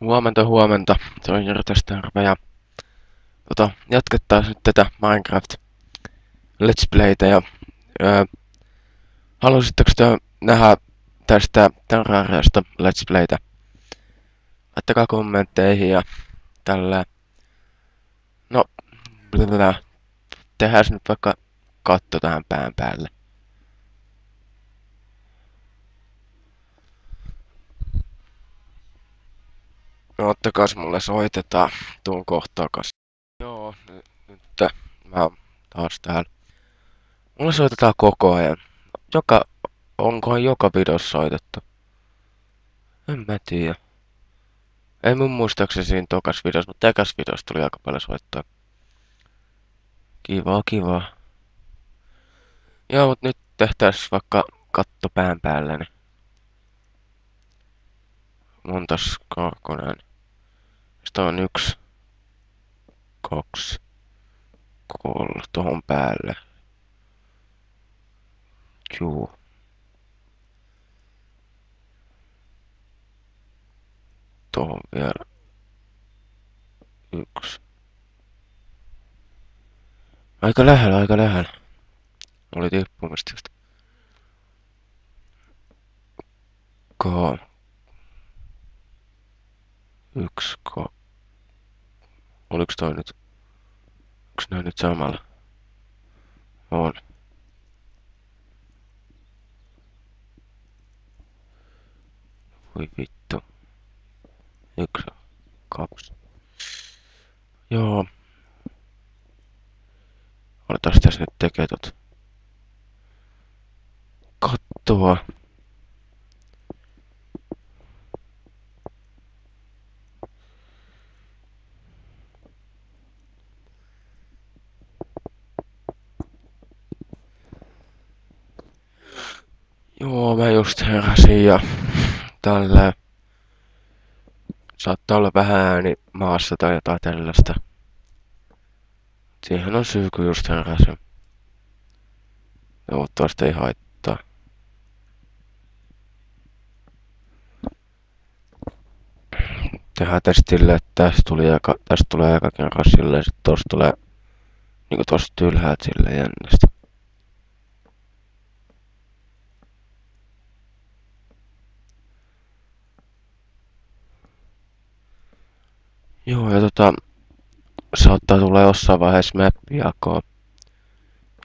Huomenta, huomenta. Se on Jyrä tästä Järve ja jatketaan nyt tätä Minecraft Let's Playtä ja öö, halusitteko te nähdä tästä Terrariasta Let's Playtä? Laittakaa kommentteihin ja tällä. No, tehdään nyt vaikka katto tähän pään päälle. No ottakaas mulle soitetaan. Tuun kohtaakas. Joo, nyt mä oon taas täällä. Mulle soitetaan koko ajan. Onkohan joka videossa soitettu? En mä tiedä. Ei mun muistaakseni siinä tokas videossa, mutta ekas videossa tuli aika paljon soittaa. Kiva, kiva. Joo, mut nyt tehtäis vaikka katto pään päälle, niin montas karkonen. Sitä on 1, 2, 3 tohon päälle. Juu. Tohon vielä 1. Aika lähellä, aika lähellä. Oli tippumista just. 1, 2. Oliks toi nyt? Onks nää nyt samalla? On. Voi vittu. 1, 2. Joo. Aletaan tässä nyt tekee kattoa. Joo, mä just heräsin ja tällä saattaa olla vähän ääni maassa tai jotain tällaista. Siihen on syy, kun just heräsin. Toivottavasti ei haittaa. Tehdään testille, että tästä tulee eka kerran silleen, sit tosta tulee niinku tosta ylhäältä silleen jännästi. Joo, ja saattaa tulla jossain vaiheessa mappijakoa,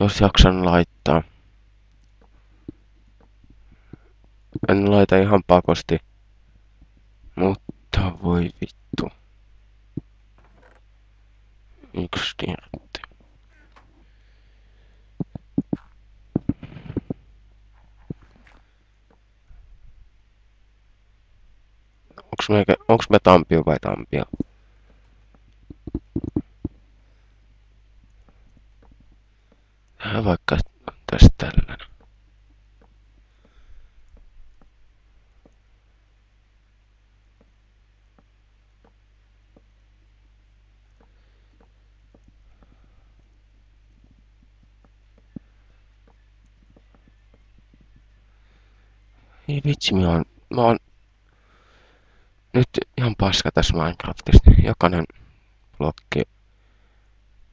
jos jaksan laittaa. En laita ihan pakosti, mutta voi vittu. 1 dirtti. Onks me Tampio vai Tampio? Tehdään vaikka tästä tällainen. Ei vitsi, mä oon nyt ihan paska tässä Minecraftissa. Jokainen blokki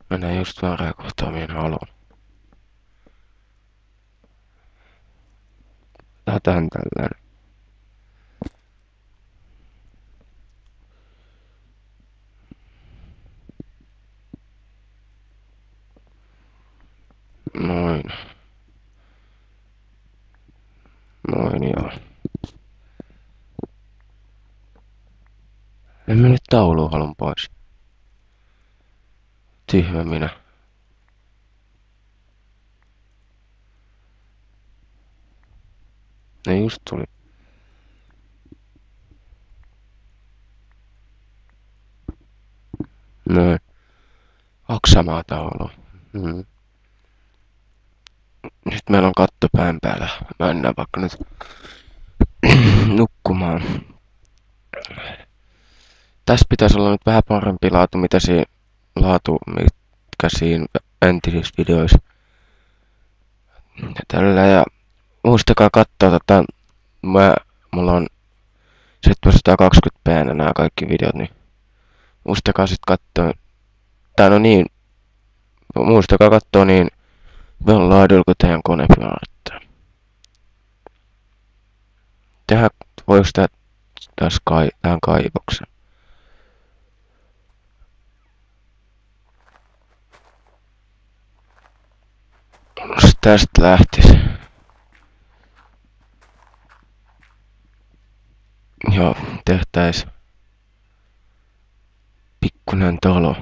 menee just väärään kohtaan, mihin haluan. Lähdetään tällainen. Noin. Noin joo. En mä nyt tauluun halun pois. Tyhmä minä. Ne just tuli. Noin. Aksamaa taulu. Nyt meillä on katto pään päällä. Mennään vaikka nyt nukkumaan. Tässä pitäisi olla nyt vähän parempi laatu, mitkä siinä entisissä videoissa. Ja tällä ja muistakaa katsoa mulla on Sitten 120p nämä kaikki videot, niin muistakaa sit kattoo. Tai no niin, muistakaa kattoo niin hyvän laadulla kun teidän kone pyörittää. Tehdä voiko sitä taas tähän kaivokseen. Jos tästä lähtis. Joo, tehtäis pikkunen talo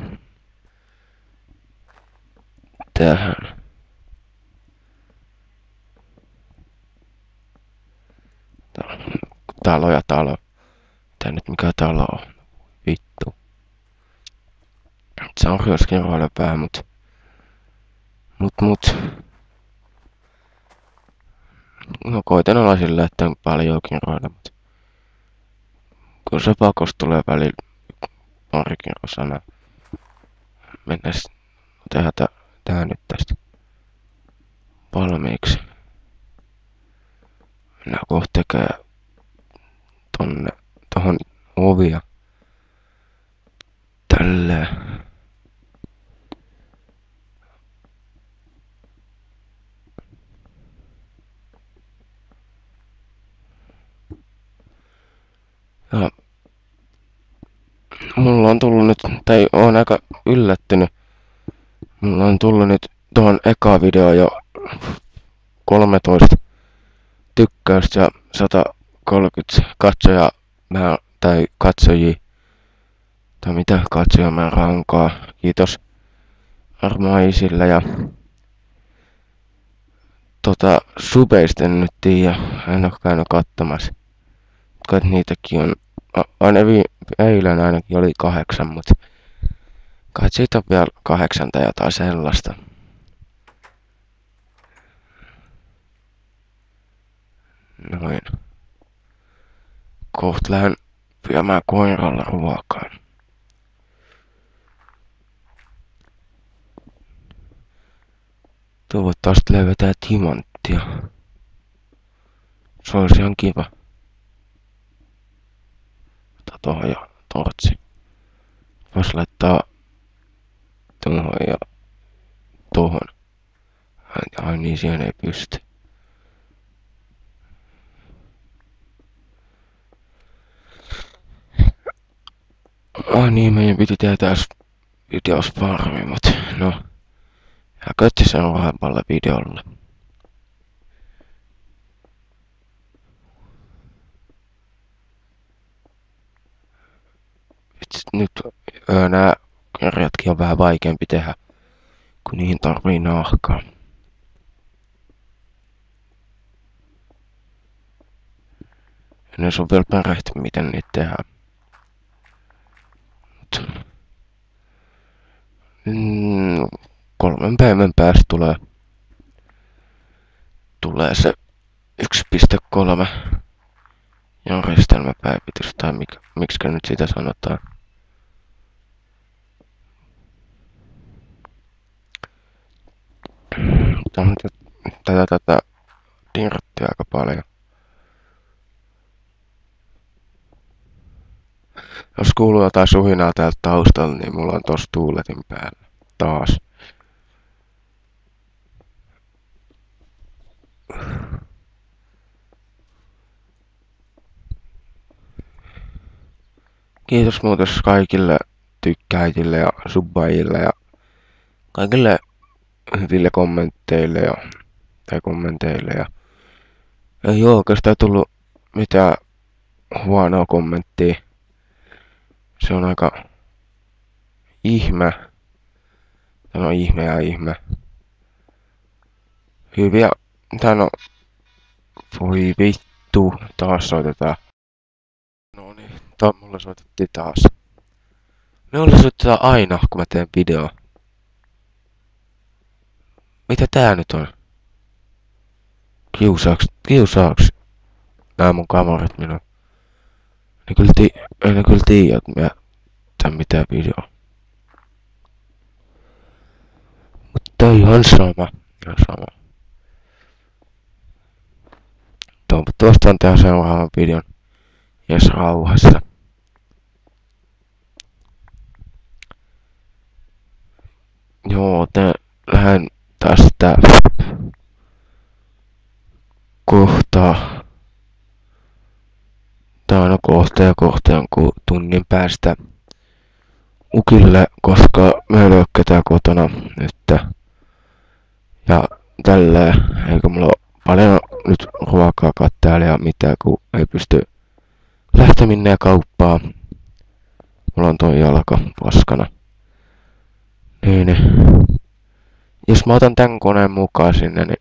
tähän. Talo ja talo. Tää nyt mikä talo on. Vittu. Se on ryöskin vähän, mut. No koitan olla sillä, että on paljonkin roida, mut. Kun se pakos tulee välillä parikin osana. Mennäs tehdä tää nyt tästä valmiiksi. Mennään kohta tekee tohon ovia. Tälleen. Ja mulla on tullut nyt, tai oon aika yllättynyt. Mulla on tullut nyt tuohon eka video jo 13 tykkäystä ja 130 katsojaa tai katsojia. Tai mitä katsoja mä rankaa. Kiitos armaisille ja subeista en nyt tiedä. En oo käynyt kattomassa. Kai niitäkin on. Aina eilen ainakin oli 8, mut kai siitä on vielä 8 tai jotain sellaista. Noin. Koht lähden viemään koiralla ruokaa. Toivottavasti löydetään timanttia. Se olisi ihan kiva. Tohon ja tortsi. Vois laittaa tuohon ja tohon. Ai niin, siihen ei pysty. Ai niin, meidän piti tehdä tässä videos paremmin, mut no. Ja kötti seuraavalle videolle. Nyt nää kirjatkin on vähän vaikeampi tehdä, kun niihin tarvii nahkaa. En edes oo vielä perehtynyt, miten niitä tehdään. 3 päivän päästä tulee se 1.3 järjestelmäpäivitys, tai miksikä nyt sitä sanotaan. Tätä dirttiä aika paljon. Jos kuuluu jotain suhinaa täältä taustalla, niin mulla on tossa tuuletin päällä. Taas. Kiitos muuten kaikille tykkäjille ja subbaajille ja kaikille hyville kommenteille ja ei oo oikeastaan tullut mitään huonoa kommenttia. Se on aika ihme. Tämä on ihme. Hyviä. Tän on. Voi vittu. Taas soitetaan. No niin. Mulle soitettiin taas. Mulle soitetaan aina, kun mä teen video. Mitä tää nyt on? Kiusaaks. Nää mun kamerat minun. Ei ne kyllä tiedä, että mä teen mitään videoa. Mutta ihan sama. Toivottavasti on tehdä seuraavan videon mies rauhassa. Joo, lähden tästä kohtaa. Tää on kohtaan kuin tunnin päästä ukille, koska me ei ole ketään kotona nyt. Ja tälleen, eikä mulla ole paljon nyt ruokaakaan täällä ja mitään, kun ei pysty lähteminen kauppaa. Mulla on toi jalka paskana. Niin. Jos mä otan tän koneen mukaan sinne, niin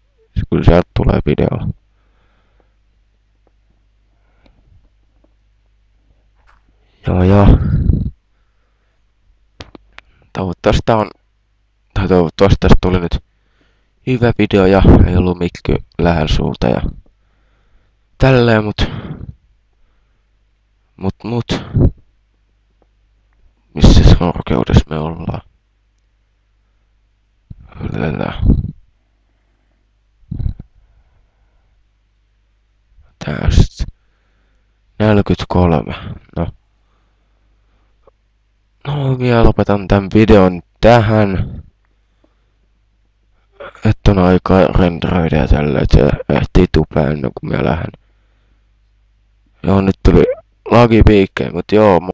kyllä sieltä tulee videolla. Joo. Toivottavasti tästä tuli nyt hyvä video ja ei ollut mikki lähellä sulta ja tälleen, mut missä korkeudessa me ollaan? Tästä 43. No, minä lopetan tämän videon tähän. Että on aikaa renderöidä ja tällä, että se ehtii tupea ennen kuin minä lähden. Joo, nyt tuli lagipiikkeen, mut joo.